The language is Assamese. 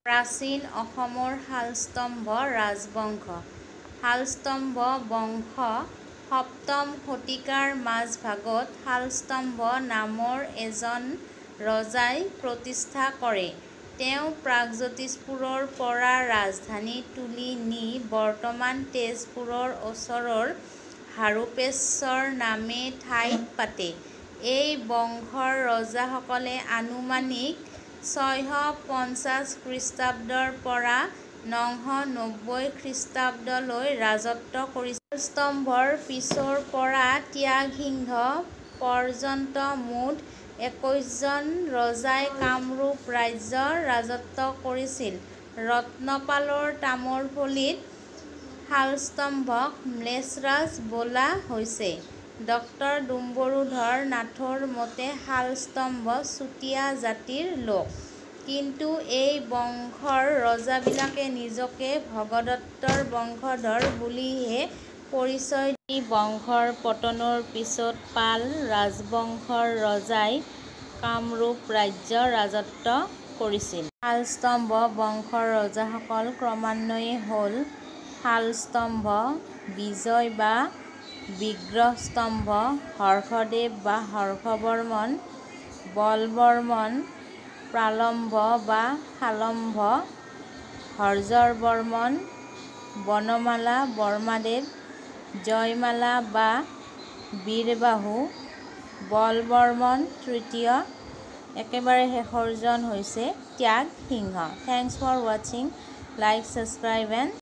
প্ৰাচীন অসমৰ শালস্তম্ভ ৰাজবংশ। শালস্তম্ভ বংশ ৭ম শতিকাৰ মাজভাগত শালস্তম্ভ নামৰ এজন ৰজাই প্ৰতিষ্ঠা কৰে। তেওঁ প্ৰাগজ্যোতিষপুৰৰ পৰা ৰাজধানী তুলি নি বৰ্তমান তেজপুৰৰ ওচৰৰ হাৰুপেশ্বৰ নামে ঠাইত পাতে। এই বংশৰ ৰজাসকলে আনুমানিক ৬৫০ খ্ৰীষ্টাব্দৰ পৰা ৯৯০ খ্ৰীষ্টাব্দলৈ ৰাজত্ব কৰিছিল। শালস্তম্ভৰ পিছৰ পৰা ত্যাগসিংহ পৰ্যন্ত মুঠ ২১জন ৰজাই কামৰূপ ৰাজ্য ৰাজত্ব কৰিছিল। ৰত্নপালৰ তামৰফলিত শালস্তম্ভক ম্লেচ্ছৰাজ বোলা হৈছে। ড ডুম্বৰুধৰ নাথৰ মতে শালস্তম্ভ চুতীয়া জাতিৰ লোক। কিন্তু এই বংশৰ ৰজাবিলাকে নিজকে ভগদত্তৰ বংশধৰ বুলিহে পৰিচয় দিয়ে। এই বংশৰ পতনৰ পিছত পাল ৰাজবংশৰ ৰজাই কামৰূপ ৰাজ্য ৰাজত্ব কৰিছিল। শালস্তম্ভ বংশৰ ৰজাসকল ক্ৰমান্বয়ে হ'ল শালস্তম্ভ, বিজয় বা বিগ্ৰহস্তম্ভ, হৰ্ষদেৱ বা হৰ্ষবৰ্মন, বলবৰ্মন, প্ৰালম্ভ বা শালম্ভ, হৰ্যবৰ্মন, বনমালা বৰ্মাদেৱ, জয়মালা বা বীৰবাহু, বলবৰ্মন তৃতীয়, একেবাৰে শেষৰজন হৈছে ত্যাগসিংহ। থেংকছ ফৰ ৱাচিং। Like, subscribe and